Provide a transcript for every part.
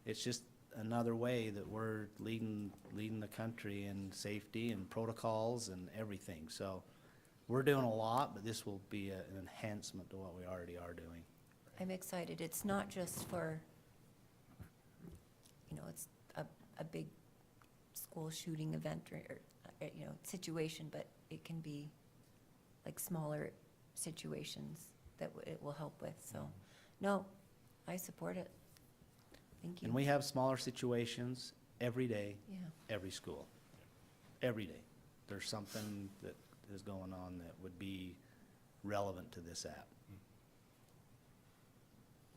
it's just another way that we're leading the country in safety and protocols and everything. So we're doing a lot, but this will be an enhancement to what we already are doing. I'm excited. It's not just for, it's a big school shooting event or situation, but it can be like smaller situations that it will help with. So, no, I support it. Thank you. And we have smaller situations every day, Yeah. every school. Every day. There's something that is going on that would be relevant to this app.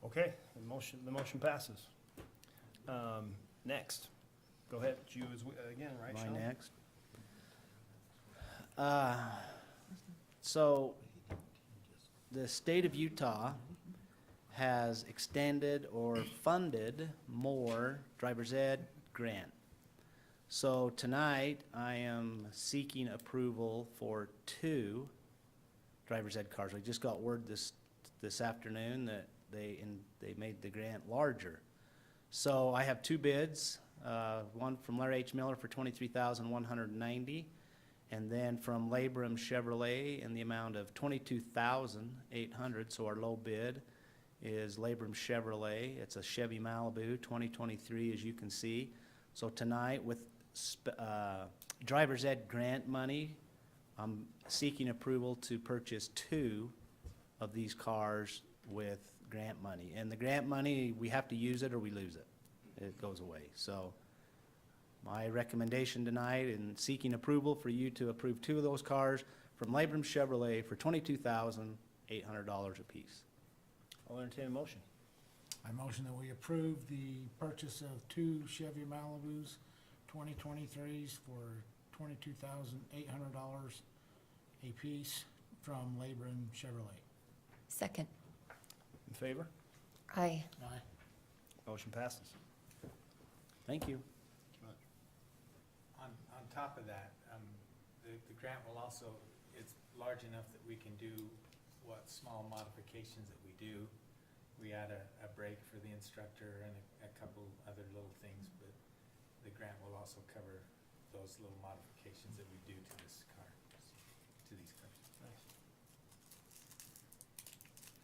Okay, the motion passes. Next, go ahead, you again, right, Am Sean? I next? So, the state of Utah has extended or funded more driver's ed grant. So tonight, I am seeking approval for 2 driver's ed cars. I just got word this afternoon that they made the grant larger. So I have 2 bids, one from Larry H. Miller for $23,190, and then from Labrum Chevrolet in the amount of $22,800. So our low bid is Labrum Chevrolet. It's a Chevy Malibu 2023, as you can see. So tonight, with driver's ed grant money, I'm seeking approval to purchase 2 of these cars with grant money. And the grant money, we have to use it or we lose it. It goes away. So my recommendation tonight in seeking approval for you to approve 2 of those cars from Labrum Chevrolet for $22,800 apiece. I'll entertain a motion. I motion that we approve the purchase of 2 Chevy Malibus 2023s for $22,800 a piece from Labrum Chevrolet. Second. In favor? Aye. Aye. Motion passes. Thank you. On top of that, the grant will also, it's large enough that we can do what small modifications that we do. We add a brake for the instructor and a couple other little things, but the grant will also cover those little modifications that we do to this car, to these cars. Nice.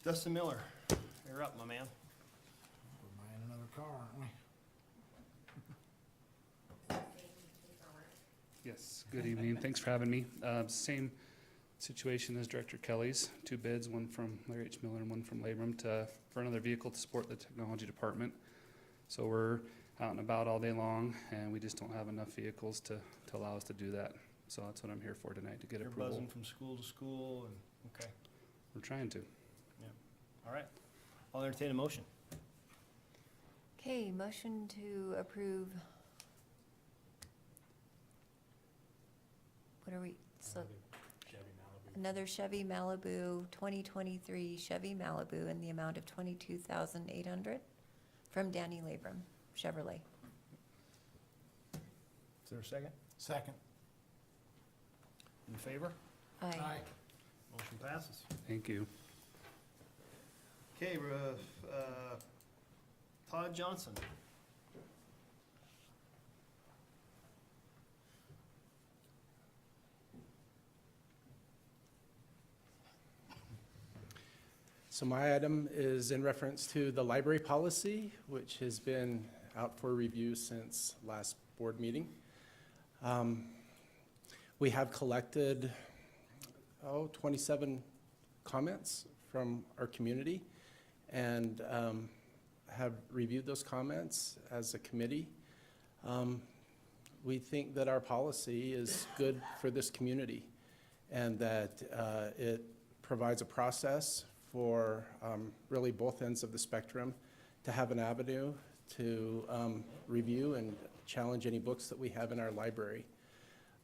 Dustin Miller, you're up, my man. We're buying another car, aren't we? Yes, good evening. Thanks for having me. Same situation as Director Kelly's. 2 bids, one from Larry H. Miller and one from Labrum for another vehicle to support the technology department. So we're out and about all day long, and we just don't have enough vehicles to allow us to do that. So that's what I'm here for tonight, to get You're approval. buzzing from school to school, and, okay, We're trying to. all right. I'll entertain a motion. Okay, motion to approve. What are we, so Chevy Malibu. another Chevy Malibu, 2023 Chevy Malibu in the amount of $22,800 from Danny Labrum Chevrolet. Is there a second? Second. In favor? Aye. Motion passes. Thank you. Okay, Todd Johnson. So my item is in reference to the library policy, which has been out for review since last board meeting. We have collected, 27 comments from our community and have reviewed those comments as a committee. We think that our policy is good for this community and that it provides a process for really both ends of the spectrum to have an avenue to review and challenge any books that we have in our library.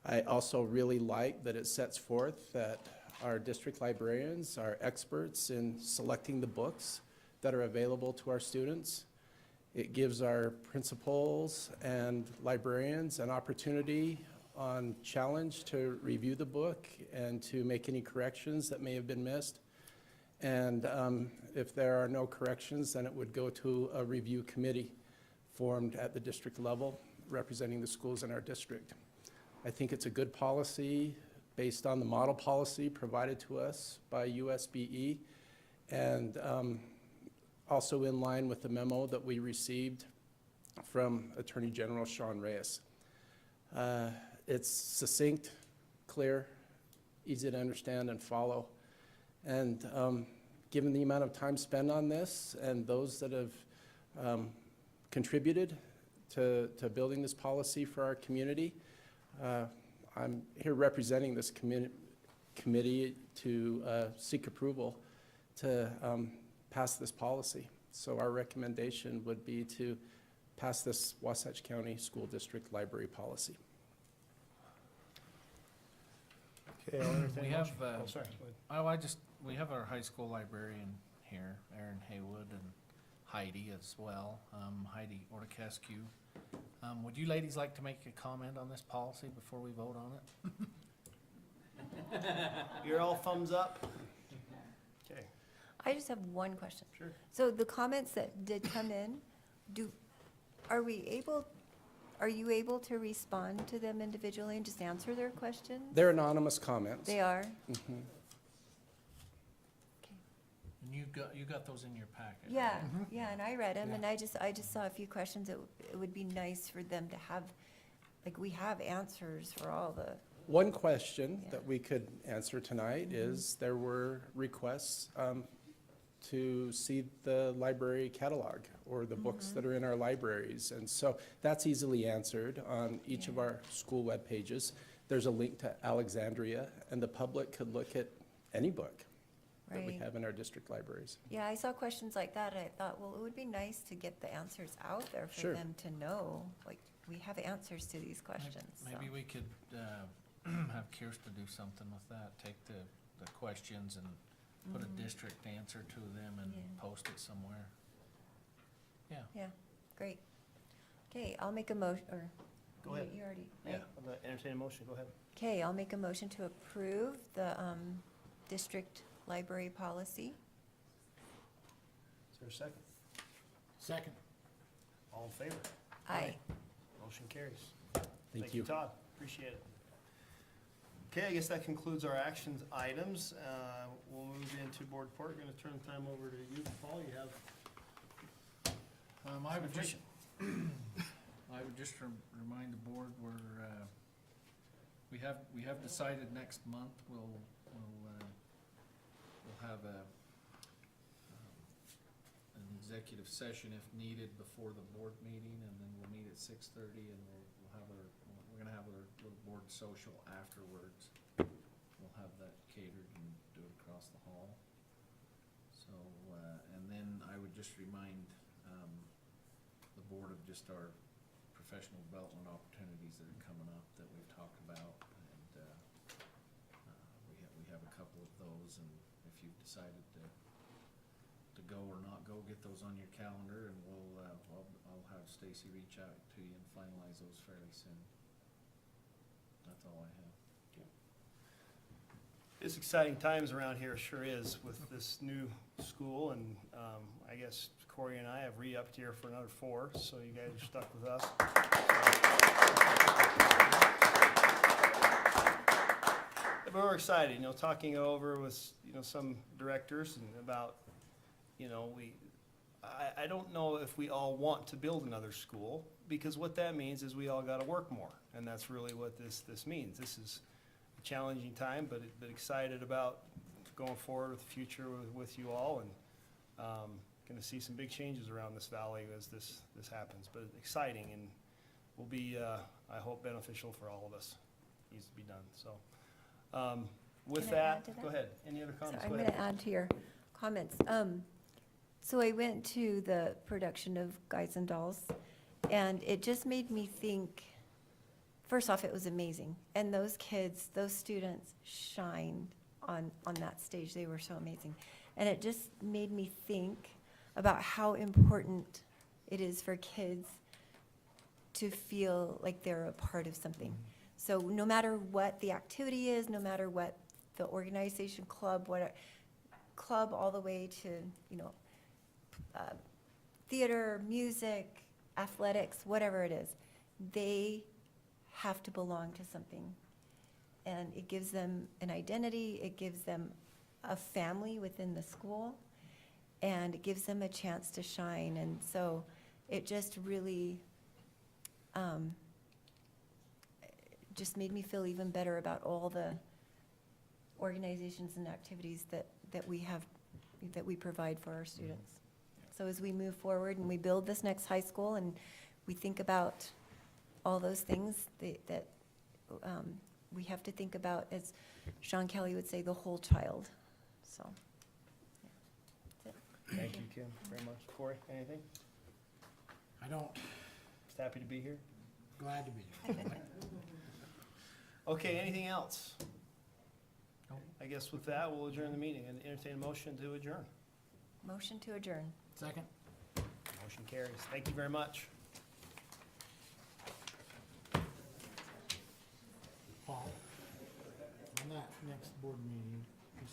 I also really like that it sets forth that our district librarians are experts in selecting the books that are available to our students. It gives our principals and librarians an opportunity on challenge to review the book and to make any corrections that may have been missed. And if there are no corrections, then it would go to a review committee formed at the district level, representing the schools in our district. I think it's a good policy based on the model policy provided to us by USBE, and also in line with the memo that we received from Attorney General Sean Reyes. It's succinct, clear, easy to understand and follow. And given the amount of time spent on this and those that have contributed to building this policy for our community, I'm here representing this committee to seek approval to pass this policy. So our recommendation would be to pass this Wasatch County School District Library Policy. Okay, I'll entertain a We have, motion. Oh, sorry, go ahead. we have our high school librarian here, Erin Haywood, and Heidi as well, Heidi Ortacascu. Would you ladies like to make a comment on this policy before we vote on it? You're all thumbs up? Okay, I just have one question. sure. So the comments that did come in, are you able to respond to them individually and just answer their questions? They're anonymous comments. They are? Mhm. Okay. And you got those in your packet? Yeah, right? yeah, and I read them, Yeah. and I just saw a few questions that it would be nice for them to have, like, we have answers for all the, One question Yeah. that we could answer tonight Mhm. is there were requests to see the library catalog or the books that are in our libraries. And so that's easily answered on each of Yeah. our school web pages. There's a link to Alexandria, and the public could look at any book that we right? have in our district libraries. Yeah, I saw questions like that, and I thought, well, it would be nice to get the answers out there for Sure. them to know, like, we have answers to these questions, so. Maybe we could have Kirsta do something with that, take the questions and put a Mhm. district answer to them and Yeah. post it somewhere. Yeah. Yeah, great. Okay, I'll make a motion, or. Go ahead. You already, Yeah, right? I'm gonna entertain a motion, go ahead. Okay, I'll make a motion to approve the district library policy. Is there a second? Second. All in favor? Aye. Motion carries. Thank you. Todd, appreciate it. Okay, I guess that concludes our actions items. We'll move into board report. Gonna turn the time over to you, Paul. You have I would just, information. I would just remind the board, we have decided next month we'll have an executive session if needed before the board meeting, and then we'll meet at 6:30, and we're gonna have our little board social afterwards. We'll have that catered and do it across the hall. So, and then I would just remind the board of just our professional development opportunities that are coming up that we've talked about, and we have a couple of those, and if you've decided to go or not go, get those on your calendar, and I'll have Stacy reach out to you and finalize those fairly soon. That's all I have. It's exciting times around here, sure is, with this new school, and I guess Corey and I have re-upped here for another 4, so you guys are stuck with us. But we're excited, talking over with, some directors and about, I don't know if we all want to build another school, because what that means is we all gotta work more, and that's really what this means. This is a challenging time, but excited about going forward with the future with you all, and gonna see some big changes around this valley as this happens, but exciting, and will be, I hope, beneficial for all of us. Needs to be done, so. With Can I add to that, that? go ahead. Any other So comments? I'm Go gonna ahead. add to your comments. So I went to the production of Guys and Dolls, and it just made me think, first off, it was amazing. And those kids, those students shined on that stage. They were so amazing. And it just made me think about how important it is for kids to feel like they're a part of something. So no matter what the activity is, no matter what the organization, club, all the way to, theater, music, athletics, whatever it is, they have to belong to something. And it gives them an identity, it gives them a family within the school, and it gives them a chance to shine. And so it just really, just made me feel even better about all the organizations and activities that we have, that we provide for our students. So as we move forward and we build this next high school and we think about all those things that we have to think about, as Sean Kelly would say, the whole child, so. Yeah. That's it. Thank you, Kim, very much. Corey, anything? I don't, Just happy to be here. glad to be here. Okay, anything else? No. I guess with that, we'll adjourn the meeting and entertain a motion to adjourn. Motion to adjourn. Second? Motion carries. Thank you very much. Paul, on that next board meeting,